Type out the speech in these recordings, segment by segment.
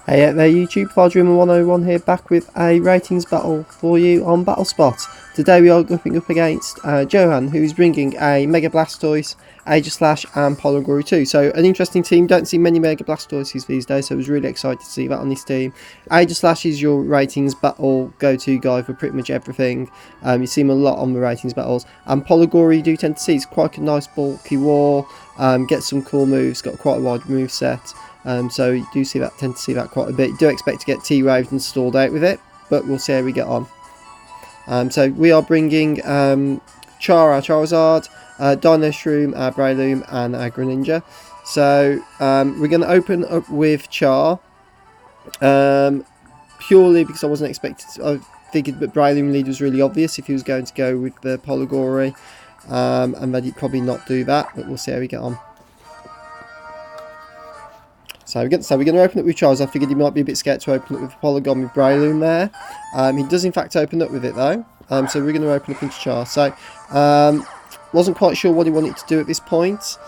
Hey there YouTube, Fardreamer101 here, back with a ratings battle for you on BattleSpot. Today we are going up against Johan, who is bringing a Mega Blastoise, Aegislash and Polygory 2. So an interesting team, don't see many Mega Blastoises these days, so I was really excited to see that on this team. Aegislash is your ratings battle go-to guy for pretty much everything. You see him a lot on the ratings battles. And Polygory you do tend to see, it's quite a nice bulky wall, gets some cool moves, got quite a wide move set. So you do tend to see that quite a bit. You do expect to get T-Waved and stalled out with it, but we'll see how we get on. So we are bringing Char, our Charizard, Dino Shroom, our Breloom, and our Greninja. So we're going to open up with Char, purely because I wasn't expecting to, I figured that Breloom lead was really obvious if he was going to go with the Polygory, and that he'd probably not do that, but we'll see how we get on. So we're going to open up with Charles. I figured he might be a bit scared to open up with Polygon with Breloom there. He does in fact open up with it though. So we're going to open up into Charles. So wasn't quite sure what he wanted to do at this point.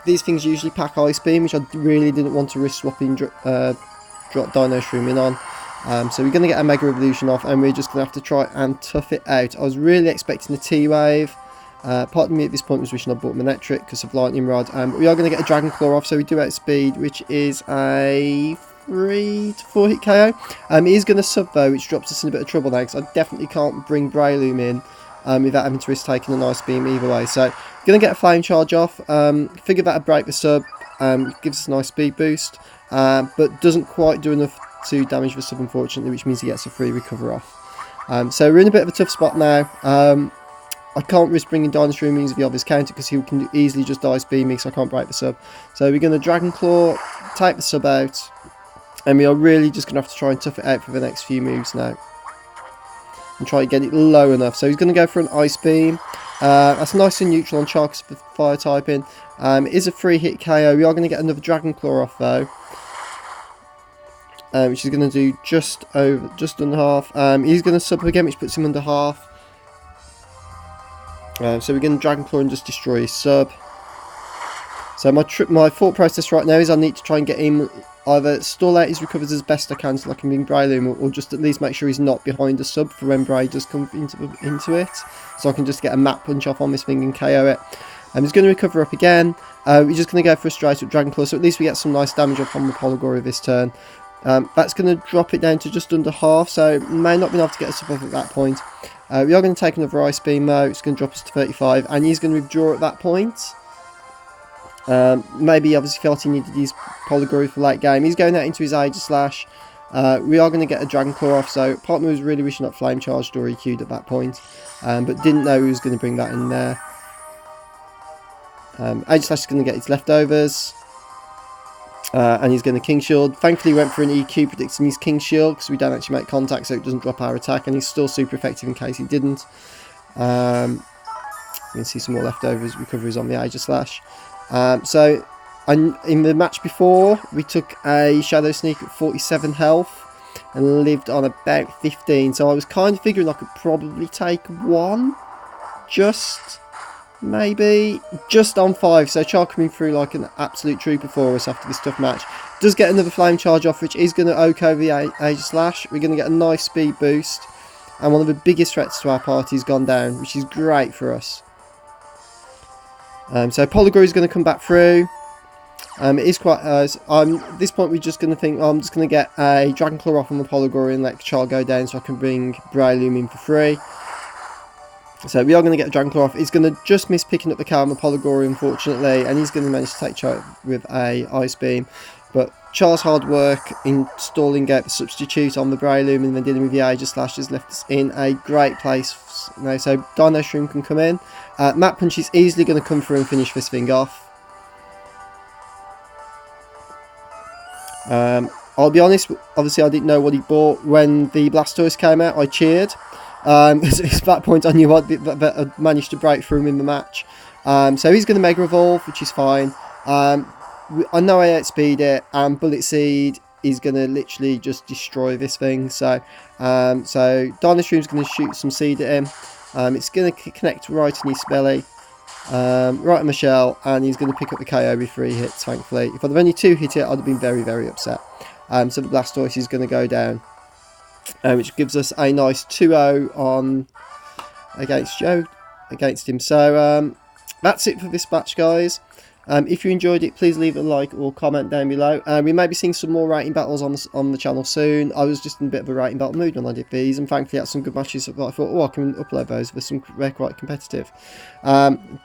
These things usually pack Ice Beam, which I really didn't want to risk swapping drop Dino Shroom in on. So we're going to get a Mega Evolution off, and we're just going to have to try and tough it out. I was really expecting a T-Wave. Part of me at this point was wishing I bought Manectric because of Lightning Rod, but we are going to get a Dragon Claw off, so we do outspeed, which is a 3 to 4 hit KO. He is going to sub though, which drops us in a bit of trouble now, because I definitely can't bring Breloom in without having to risk taking a nice beam either way. So going to get a Flame Charge off, figure that'd break the sub, gives us a nice speed boost, but doesn't quite do enough to damage the sub unfortunately, which means he gets a free recover off. So we're in a bit of a tough spot now. I can't risk bringing Dino Shroom into the obvious counter because he can easily just Ice Beam me, so I can't break the sub. So we're going to Dragon Claw, take the sub out, and we are really just going to have to try and tough it out for the next few moves now. And try to get it low enough. So he's going to go for an Ice Beam. That's nice and neutral on Char because of the fire typing. It is a 3 hit KO. We are going to get another Dragon Claw off though. Which is going to do just under half. He's going to sub again, which puts him under half. So we're going to Dragon Claw and just destroy his sub. So my thought process right now is I need to try and get him either stall out his recovers as best I can so I can bring Breloom, or just at least make sure he's not behind the sub for when Bray does come into it. So I can just get a Map Punch off on this thing and KO it. He's going to recover up again. We're just going to go for a straight up Dragon Claw, so at least we get some nice damage off on the Polygory this turn. That's going to drop it down to just under half, so may not be able to get us above at that point. We are going to take another Ice Beam though. It's going to drop us to 35, and he's going to withdraw at that point. Maybe obviously felt he needed his Polygory for late game. He's going out into his Aegislash. We are going to get a Dragon Claw off, so part of me was really wishing that Flame Charged or EQ'd at that point, but didn't know he was going to bring that in there. Aegislash is going to get its leftovers. And he's going to King Shield. Thankfully he went for an EQ predicting his King Shield because we don't actually make contact, so it doesn't drop our attack, and he's still super effective in case he didn't. You can see some more leftovers recoveries on the Aegislash. So in the match before we took a Shadow Sneak at 47 health and lived on about 15, so I was kind of figuring I could probably take one, maybe just on 5. So Char coming through like an absolute trooper for us after this tough match. Does get another Flame Charge off, which is going to oak over the Aegislash. We're going to get a nice speed boost, and one of the biggest threats to our party has gone down, which is great for us. So Polygory is going to come back through. It is quite at this point we're just going to think, I'm just going to get a Dragon Claw off on the Polygory and let Char go down so I can bring Breloom in for free. So we are going to get a Dragon Claw off. He's going to just miss picking up the cow on the Polygory, unfortunately, and he's going to manage to take Char with a Ice Beam. But Char's hard work in stalling out the substitute on the Breloom and then dealing with the Aegislash has left us in a great place now. So Dino Shroom can come in. Map Punch is easily going to come through and finish this thing off. I'll be honest, obviously I didn't know what he bought when the Blastoise came out. I cheered. At that point I knew I'd managed to break through him in the match. So he's going to Mega Evolve, which is fine. I know I outspeed it, and Bullet Seed is going to literally just destroy this thing. So Dino Shroom's going to shoot some seed at him. It's going to connect right in his belly, right in the shell, and he's going to pick up the KO with 3 hits, thankfully. If I'd have only 2 hit it, I'd have been very, very upset. So the Blastoise is going to go down, which gives us a nice 2-0 on against him. So that's it for this match, guys. If you enjoyed it, please leave a like or comment down below. We may be seeing some more rating battles on the channel soon. I was just in a bit of a rating battle mood when I did these, and thankfully had some good matches that I thought, oh, I can upload those. They're quite competitive.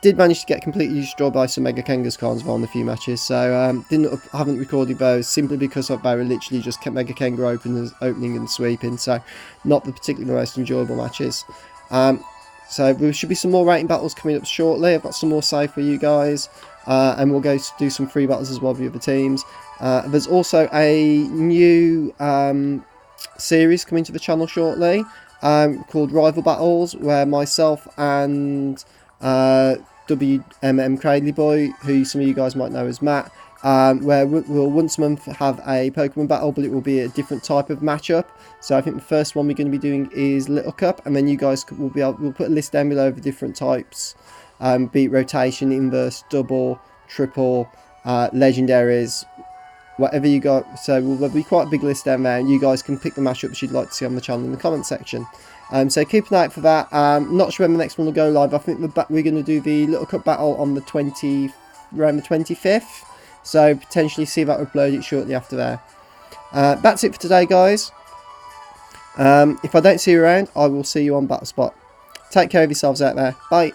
Did manage to get completely destroyed by some Mega Kangaskhan as well in a few matches, so haven't recorded those simply because they were literally just kept Mega Kanga opening and sweeping, so not the particularly most enjoyable matches. So there should be some more rating battles coming up shortly. I've got some more saved for you guys. And we'll go do some free battles as well with the other teams. There's also a new series coming to the channel shortly called Rival Battles, where myself and WMM Cradley Boy, who some of you guys might know as Matt, where we'll once a month have a Pokemon battle, but it will be a different type of matchup. So I think the first one we're going to be doing is Little Cup, and then you guys we'll put a list down below of the different types. Beat rotation, inverse, double, triple, legendaries, whatever you got. So there'll be quite a big list down there, and you guys can pick the matchups you'd like to see on the channel in the comment section. So keep an eye out for that. Not sure when the next one will go live. I think we're going to do the Little Cup battle on the around the 25th. So potentially see that upload it shortly after there. That's it for today, guys. If I don't see you around, I will see you on Battle Spot. Take care of yourselves out there. Bye.